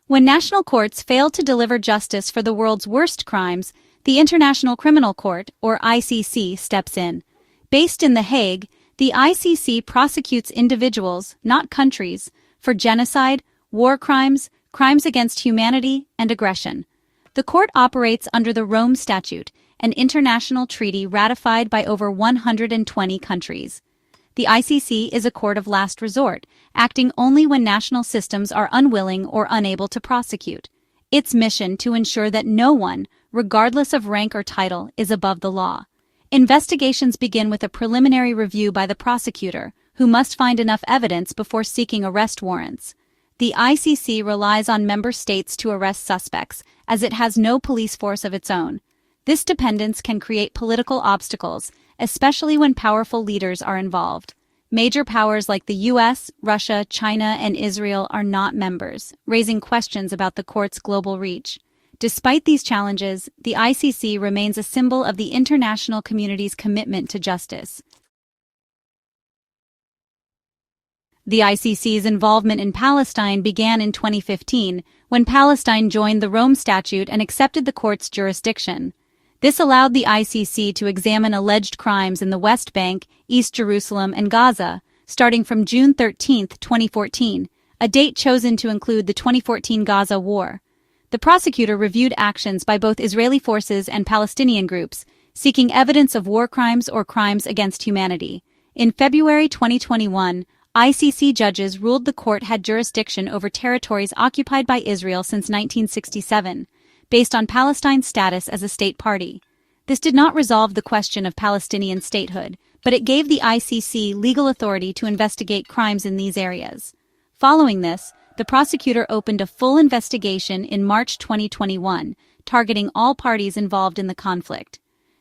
When national courts fail to deliver justice for the world's worst crimes, the International Criminal Court, or ICC, steps in. Based in The Hague, the ICC prosecutes individuals, not countries, for genocide, war crimes, crimes against humanity, and aggression. The court operates under the Rome Statute, an international treaty ratified by over 120 countries. The ICC is a court of last resort, acting only when national systems are unwilling or unable to prosecute. Its mission to ensure that no one, regardless of rank or title, is above the law. Investigations begin with a preliminary review by the prosecutor, who must find enough evidence before seeking arrest warrants. The ICC relies on member states to arrest suspects, as it has no police force of its own. This dependence can create political obstacles, especially when powerful leaders are involved. Major powers like the US, Russia, China, and Israel are not members, raising questions about the court's global reach. Despite these challenges, the ICC remains a symbol of the international community's commitment to justice. The ICC's involvement in Palestine began in 2015, when Palestine joined the Rome Statute and accepted the court's jurisdiction. This allowed the ICC to examine alleged crimes in the West Bank, East Jerusalem, and Gaza, starting from June 13, 2014, a date chosen to include the 2014 Gaza war. The prosecutor reviewed actions by both Israeli forces and Palestinian groups, seeking evidence of war crimes or crimes against humanity. In February 2021, ICC judges ruled the court had jurisdiction over territories occupied by Israel since 1967, based on Palestine's status as a state party. This did not resolve the question of Palestinian statehood, but it gave the ICC legal authority to investigate crimes in these areas. Following this, the prosecutor opened a full investigation in March 2021, targeting all parties involved in the conflict.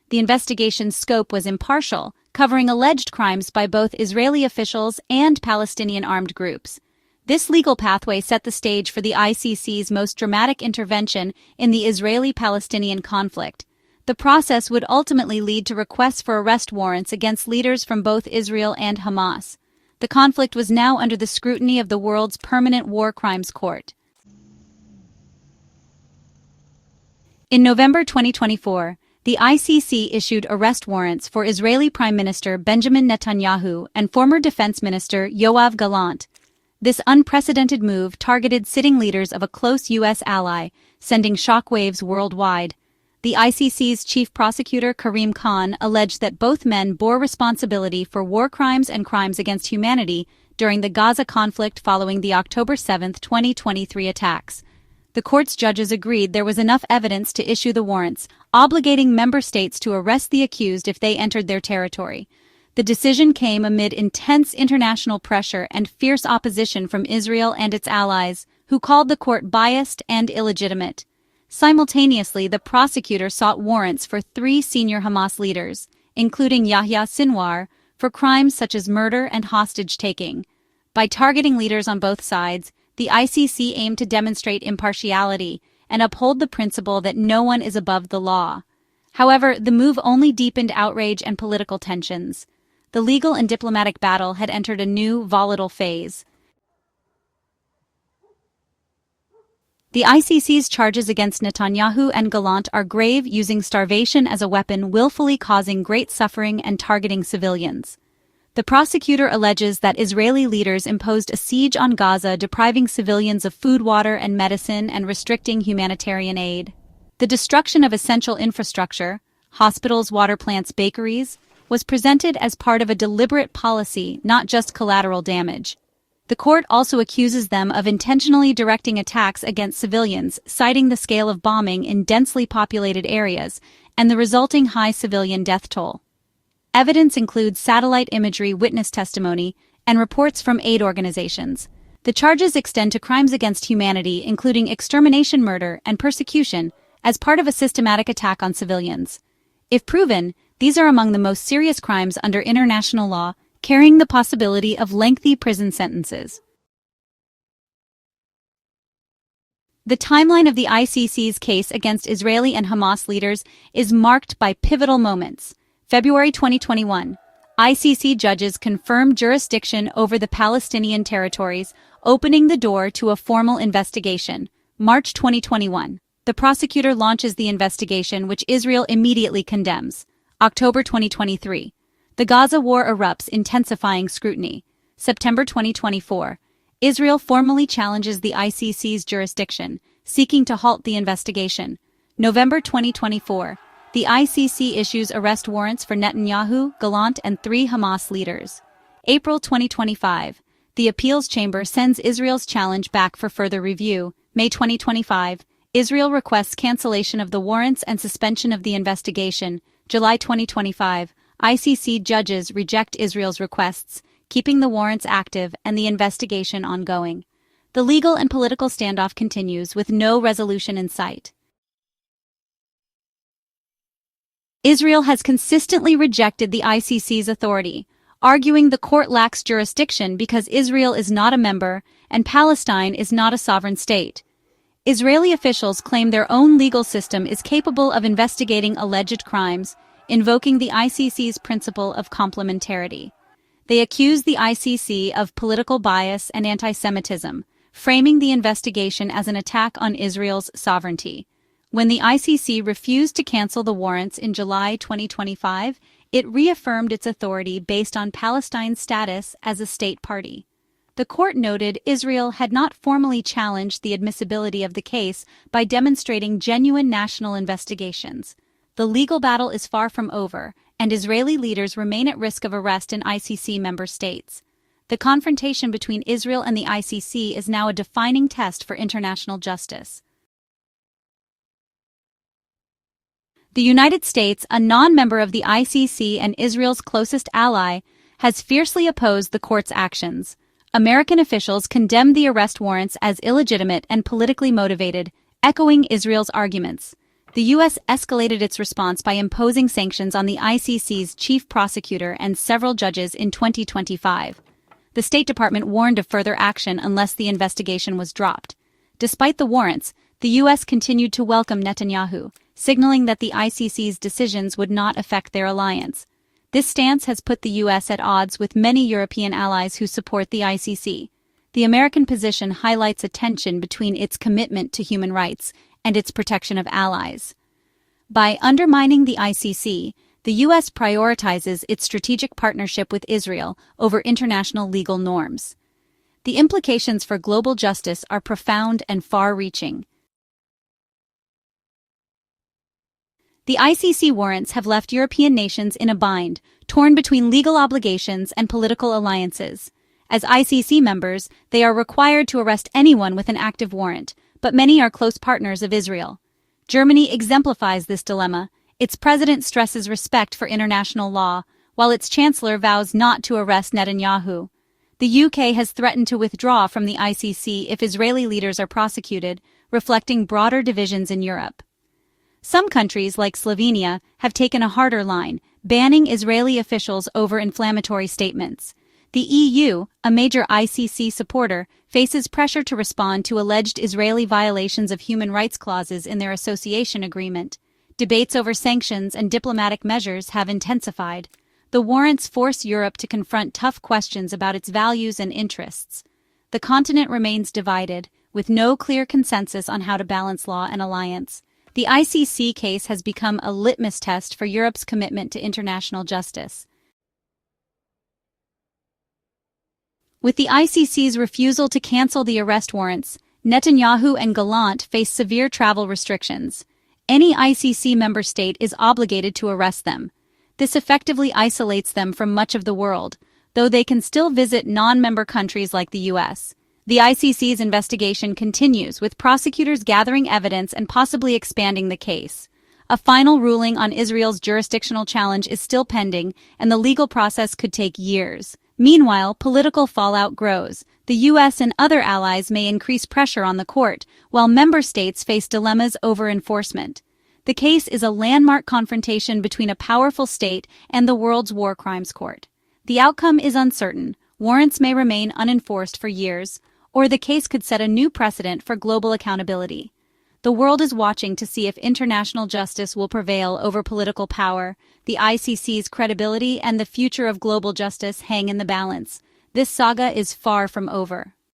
The investigation's scope was impartial, covering alleged crimes by both Israeli officials and Palestinian armed groups. This legal pathway set the stage for the ICC's most dramatic intervention in the Israeli-Palestinian conflict. The process would ultimately lead to requests for arrest warrants against leaders from both Israel and Hamas. The conflict was now under the scrutiny of the world's permanent war crimes court. In November 2024, the ICC issued arrest warrants for Israeli Prime Minister Benjamin Netanyahu and former Defense Minister Yoav Gallant. This unprecedented move targeted sitting leaders of a close U.S. ally, sending shockwaves worldwide. The ICC's chief prosecutor Karim Khan alleged that both men bore responsibility for war crimes and crimes against humanity during the Gaza conflict following the October 7, 2023 attacks. The court's judges agreed there was enough evidence to issue the warrants, obligating member states to arrest the accused if they entered their territory. The decision came amid intense international pressure and fierce opposition from Israel and its allies, who called the court biased and illegitimate. Simultaneously, the prosecutor sought warrants for 3 senior Hamas leaders, including Yahya Sinwar, for crimes such as murder and hostage-taking. By targeting leaders on both sides, the ICC aimed to demonstrate impartiality and uphold the principle that no one is above the law. However, the move only deepened outrage and political tensions. The legal and diplomatic battle had entered a new, volatile phase. The ICC's charges against Netanyahu and Gallant are grave, using starvation as a weapon, willfully causing great suffering and targeting civilians. The prosecutor alleges that Israeli leaders imposed a siege on Gaza, depriving civilians of food, water, and medicine, and restricting humanitarian aid. The destruction of essential infrastructure, hospitals, water plants, bakeries, was presented as part of a deliberate policy, not just collateral damage. The court also accuses them of intentionally directing attacks against civilians, citing the scale of bombing in densely populated areas and the resulting high civilian death toll. Evidence includes satellite imagery, witness testimony, and reports from aid organizations. The charges extend to crimes against humanity, including extermination, murder, and persecution, as part of a systematic attack on civilians. If proven, these are among the most serious crimes under international law, carrying the possibility of lengthy prison sentences. The timeline of the ICC's case against Israeli and Hamas leaders is marked by pivotal moments. February 2021, ICC judges confirmed jurisdiction over the Palestinian territories, opening the door to a formal investigation. March 2021. The prosecutor launches the investigation, which Israel immediately condemns. October 2023. The Gaza war erupts, intensifying scrutiny. September 2024. Israel formally challenges the ICC's jurisdiction, seeking to halt the investigation. November 2024. The ICC issues arrest warrants for Netanyahu, Gallant, and 3 Hamas leaders. April 2025. The appeals chamber sends Israel's challenge back for further review. May 2025. Israel requests cancellation of the warrants and suspension of the investigation. July 2025. ICC judges reject Israel's requests, keeping the warrants active and the investigation ongoing. The legal and political standoff continues with no resolution in sight. Israel has consistently rejected the ICC's authority, arguing the court lacks jurisdiction because Israel is not a member and Palestine is not a sovereign state. Israeli officials claim their own legal system is capable of investigating alleged crimes, invoking the ICC's principle of complementarity. They accuse the ICC of political bias and anti-Semitism, framing the investigation as an attack on Israel's sovereignty. When the ICC refused to cancel the warrants in July 2025, it reaffirmed its authority based on Palestine's status as a state party. The court noted Israel had not formally challenged the admissibility of the case by demonstrating genuine national investigations. The legal battle is far from over, and Israeli leaders remain at risk of arrest in ICC member states. The confrontation between Israel and the ICC is now a defining test for international justice. The United States, a non-member of the ICC and Israel's closest ally, has fiercely opposed the court's actions. American officials condemned the arrest warrants as illegitimate and politically motivated, echoing Israel's arguments. The U.S. escalated its response by imposing sanctions on the ICC's chief prosecutor and several judges in 2025. The State Department warned of further action unless the investigation was dropped. Despite the warrants, the U.S. continued to welcome Netanyahu, signaling that the ICC's decisions would not affect their alliance. This stance has put the U.S. at odds with many European allies who support the ICC. The American position highlights a tension between its commitment to human rights and its protection of allies. By undermining the ICC, the U.S. prioritizes its strategic partnership with Israel over international legal norms. The implications for global justice are profound and far-reaching. The ICC warrants have left European nations in a bind, torn between legal obligations and political alliances. As ICC members, they are required to arrest anyone with an active warrant, but many are close partners of Israel. Germany exemplifies this dilemma. Its president stresses respect for international law, while its chancellor vows not to arrest Netanyahu. The UK has threatened to withdraw from the ICC if Israeli leaders are prosecuted, reflecting broader divisions in Europe. Some countries, like Slovenia, have taken a harder line, banning Israeli officials over inflammatory statements. The EU, a major ICC supporter, faces pressure to respond to alleged Israeli violations of human rights clauses in their association agreement. Debates over sanctions and diplomatic measures have intensified. The warrants force Europe to confront tough questions about its values and interests. The continent remains divided, with no clear consensus on how to balance law and alliance. The ICC case has become a litmus test for Europe's commitment to international justice. With the ICC's refusal to cancel the arrest warrants, Netanyahu and Gallant face severe travel restrictions. Any ICC member state is obligated to arrest them. This effectively isolates them from much of the world, though they can still visit non-member countries like the U.S. The ICC's investigation continues, with prosecutors gathering evidence and possibly expanding the case. A final ruling on Israel's jurisdictional challenge is still pending, and the legal process could take years. Meanwhile, political fallout grows. The U.S. and other allies may increase pressure on the court, while member states face dilemmas over enforcement. The case is a landmark confrontation between a powerful state and the world's war crimes court. The outcome is uncertain. Warrants may remain unenforced for years, or the case could set a new precedent for global accountability. The world is watching to see if international justice will prevail over political power. The ICC's credibility and the future of global justice hang in the balance. This saga is far from over.